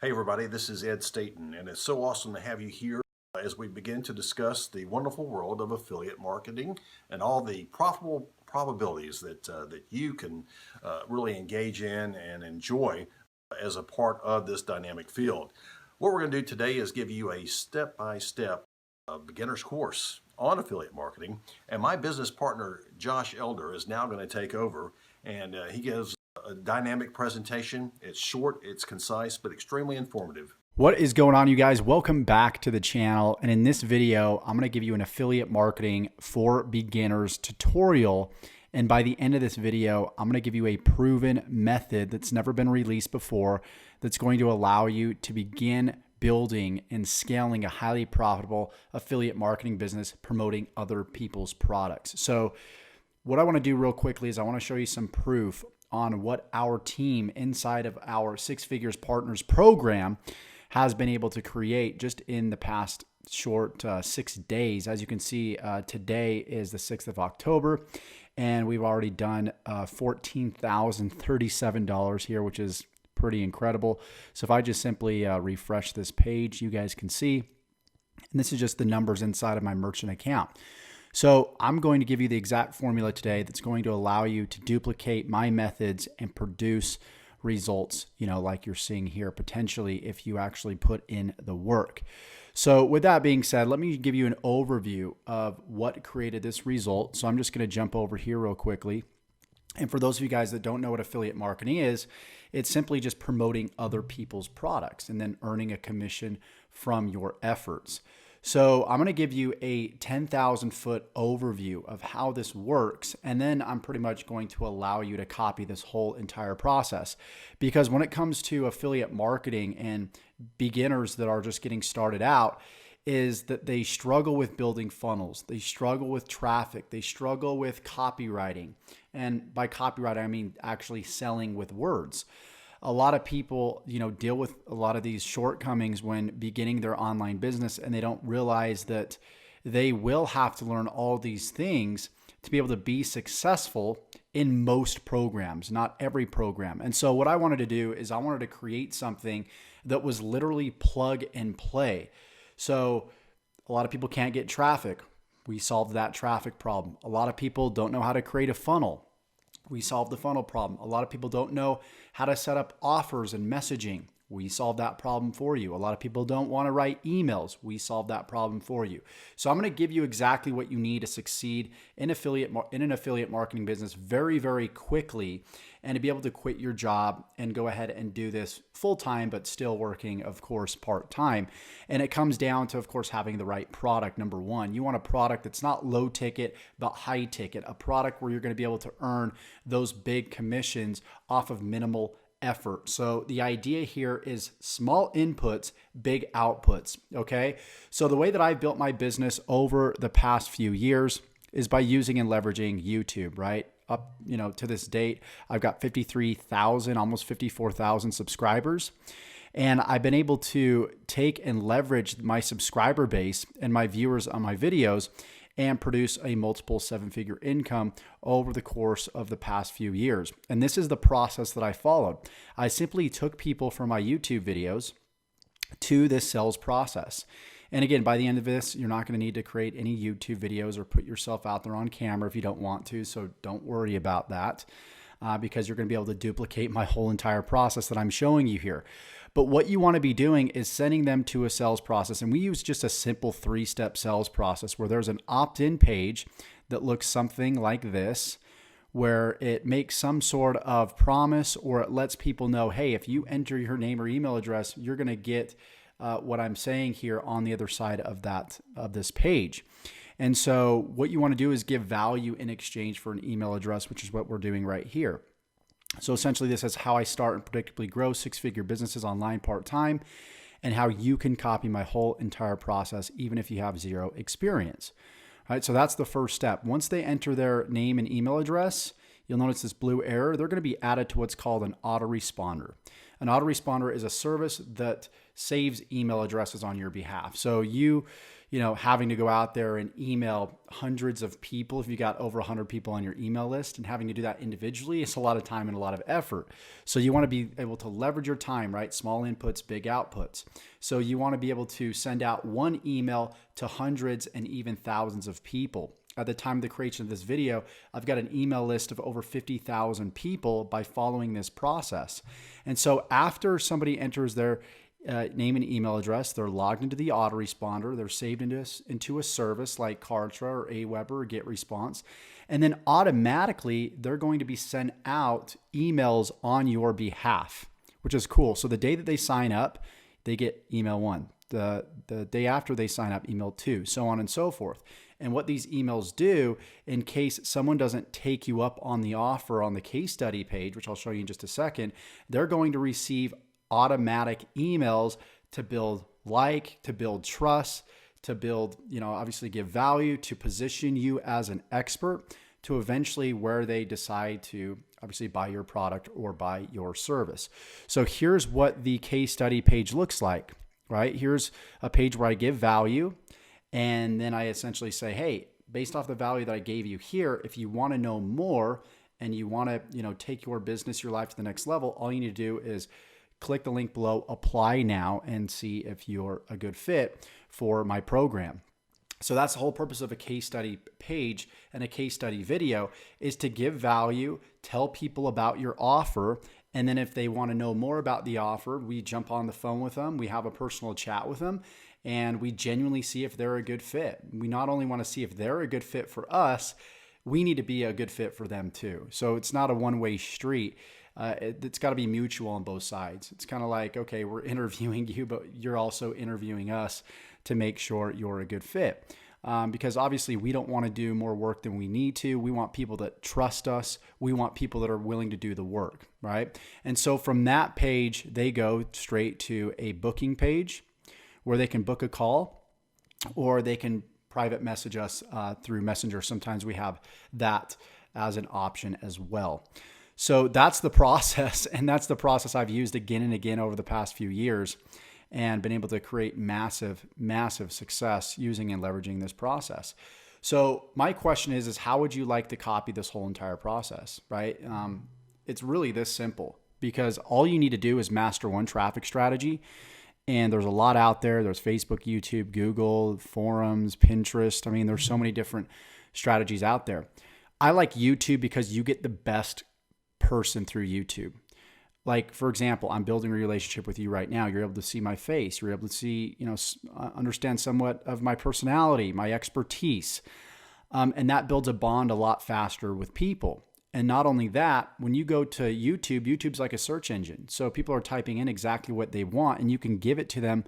Hey everybody, this is Ed Staten, and it's so awesome to have you here as we begin to discuss the wonderful world of affiliate marketing and all the profitable probabilities that you can really engage in and enjoy as a part of this dynamic field. What we're going to do today is give you a step-by-step beginner's course on affiliate marketing, and my business partner Josh Elder is now going to take over, and he gives a dynamic presentation. It's short, it's concise, but extremely informative. What is going on, you guys? Welcome back to the channel. And in this video, I'm going to give you an affiliate marketing for beginners tutorial. And by the end of this video, I'm going to give you a proven method that's never been released before that's going to allow you to begin building and scaling a highly profitable affiliate marketing business promoting other people's products. So what I want to do real quickly is I want to show you some proof on what our team inside of our Six Figures Partners program has been able to create just in the past short 6 days. As you can see, today is the 6th of October, and we've already done $14,037 here, which is pretty incredible. So if I just simply refresh this page, you guys can see, and this is just the numbers inside of my merchant account. So I'm going to give you the exact formula today that's going to allow you to duplicate my methods and produce results, like you're seeing here, potentially if you actually put in the work. So with that being said, let me give you an overview of what created this result. So I'm just going to jump over here real quickly. And for those of you guys that don't know what affiliate marketing is, it's simply just promoting other people's products and then earning a commission from your efforts. So I'm going to give you a 10,000 foot overview of how this works, and then I'm pretty much going to allow you to copy this whole entire process. Because when it comes to affiliate marketing and beginners that are just getting started out, is that they struggle with building funnels, they struggle with traffic, they struggle with copywriting. And by copywriting, I mean actually selling with words. A lot of people, deal with a lot of these shortcomings when beginning their online business, and they don't realize that they will have to learn all these things to be able to be successful in most programs, not every program. And so what I wanted to do is I wanted to create something that was literally plug and play. So a lot of people can't get traffic. We solved that traffic problem. A lot of people don't know how to create a funnel. We solved the funnel problem. A lot of people don't know how to set up offers and messaging. We solved that problem for you. A lot of people don't want to write emails. We solved that problem for you. So I'm going to give you exactly what you need to succeed in an affiliate marketing business very, very quickly, and to be able to quit your job and go ahead and do this full-time, but still working, of course, part-time. And it comes down to, of course, having the right product. Number one, you want a product that's not low ticket, but high ticket, a product where you're going to be able to earn those big commissions off of minimal effort. So the idea here is small inputs, big outputs. Okay. So the way that I've built my business over the past few years is by using and leveraging YouTube, right? Up, to this date, I've got 53,000, almost 54,000 subscribers. And I've been able to take and leverage my subscriber base and my viewers on my videos and produce a multiple seven-figure income over the course of the past few years. And this is the process that I followed. I simply took people from my YouTube videos to this sales process. And again, by the end of this, you're not going to need to create any YouTube videos or put yourself out there on camera if you don't want to. So don't worry about that because you're going to be able to duplicate my whole entire process that I'm showing you here. But what you want to be doing is sending them to a sales process. And we use just a simple 3-step sales process where there's an opt-in page that looks something like this, where it makes some sort of promise, or it lets people know, hey, if you enter your name or email address, you're going to get what I'm saying here on the other side of this page. And so what you want to do is give value in exchange for an email address, which is what we're doing right here. So essentially, this is how I start and predictably grow six-figure businesses online part-time, and how you can copy my whole entire process, even if you have zero experience. All right, so that's the first step. Once they enter their name and email address, you'll notice this blue arrow. They're going to be added to what's called an autoresponder. An autoresponder is a service that saves email addresses on your behalf. So having to go out there and email hundreds of people, if you got over 100 people on your email list, and having to do that individually, it's a lot of time and a lot of effort. So you want to be able to leverage your time, right? Small inputs, big outputs. So you want to be able to send out one email to hundreds and even thousands of people. At the time of the creation of this video, I've got an email list of over 50,000 people by following this process. And so after somebody enters their name and email address, they're logged into the autoresponder, they're saved into a service like Kartra or Aweber or GetResponse, and then automatically they're going to be sent out emails on your behalf, which is cool. So the day that they sign up, they get email 1. The day after they sign up, email 2, so on and so forth. And what these emails do, in case someone doesn't take you up on the offer on the case study page, which I'll show you in just a second, they're going to receive automatic emails to build to build trust, to build, obviously give value, to position you as an expert, to eventually where they decide to obviously buy your product or buy your service. So here's what the case study page looks like, right? Here's a page where I give value, and then I essentially say, hey, based off the value that I gave you here, if you want to know more and you want to, take your business, your life to the next level, all you need to do is click the link below, apply now, and see if you're a good fit for my program. So that's the whole purpose of a case study page and a case study video, is to give value, tell people about your offer, and then if they want to know more about the offer, we jump on the phone with them, we have a personal chat with them, and we genuinely see if they're a good fit. We not only want to see if they're a good fit for us, we need to be a good fit for them too. So it's not a one-way street. It's got to be mutual on both sides. It's kind of like, okay, we're interviewing you, but you're also interviewing us to make sure you're a good fit. Because obviously we don't want to do more work than we need to. We want people that trust us. We want people that are willing to do the work, right? And so from that page, they go straight to a booking page where they can book a call, or they can private message us through Messenger. Sometimes we have that as an option as well. So that's the process, and that's the process I've used again and again over the past few years, and been able to create massive, massive success using and leveraging this process. So my question is how would you like to copy this whole entire process, right? It's really this simple, because all you need to do is master one traffic strategy. And there's a lot out there. There's Facebook, YouTube, Google, forums, Pinterest. I mean, there's so many different strategies out there. I like YouTube because you get the best person through YouTube. Like, for example, I'm building a relationship with you right now. You're able to see my face. You're able to see, understand somewhat of my personality, my expertise. And that builds a bond a lot faster with people. And not only that, when you go to YouTube, YouTube's like a search engine. So people are typing in exactly what they want, and you can give it to them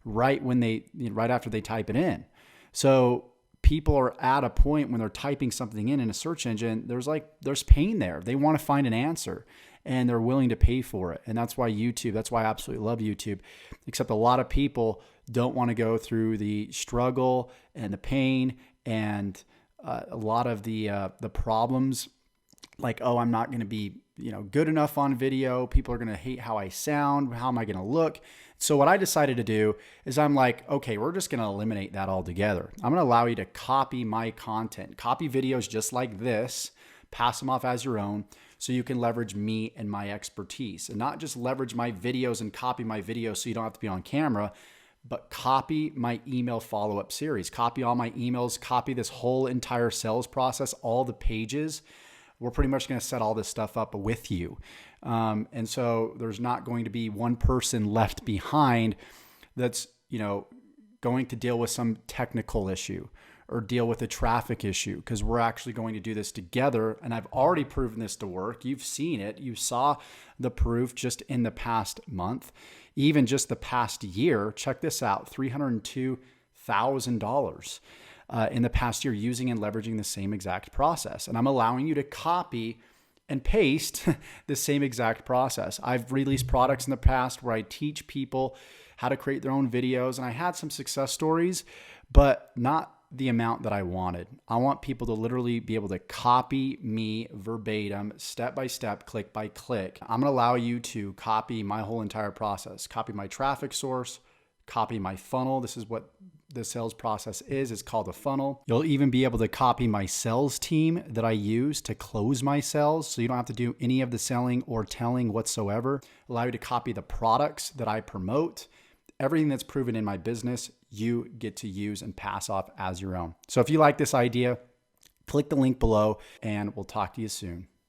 right after they type it in. So people are at a point when they're typing something in a search engine, there's pain there. They want to find an answer, and they're willing to pay for it. And that's why I absolutely love YouTube, except a lot of people don't want to go through the struggle and the pain and a lot of the problems. Like, oh, I'm not going to be, good enough on video. People are going to hate how I sound. How am I going to look? So what I decided to do is I'm like, okay, we're just going to eliminate that altogether. I'm going to allow you to copy my content, copy videos just like this, pass them off as your own, so you can leverage me and my expertise, and not just leverage my videos and copy my videos so you don't have to be on camera, but copy my email follow-up series, copy all my emails, copy this whole entire sales process, all the pages. We're pretty much going to set all this stuff up with you. And so there's not going to be one person left behind that's, going to deal with some technical issue or deal with a traffic issue, because we're actually going to do this together. And I've already proven this to work. You've seen it. You saw the proof just in the past month, even just the past year. Check this out, $302,000. In the past year, using and leveraging the same exact process. And I'm allowing you to copy and paste the same exact process. I've released products in the past where I teach people how to create their own videos, and I had some success stories, but not the amount that I wanted. I want people to literally be able to copy me verbatim, step by step, click by click. I'm going to allow you to copy my whole entire process, copy my traffic source, copy my funnel. This is what the sales process is. It's called a funnel. You'll even be able to copy my sales team that I use to close my sales. So you don't have to do any of the selling or telling whatsoever. Allow you to copy the products that I promote. Everything that's proven in my business, you get to use and pass off as your own. So if you like this idea, click the link below and we'll talk to you soon.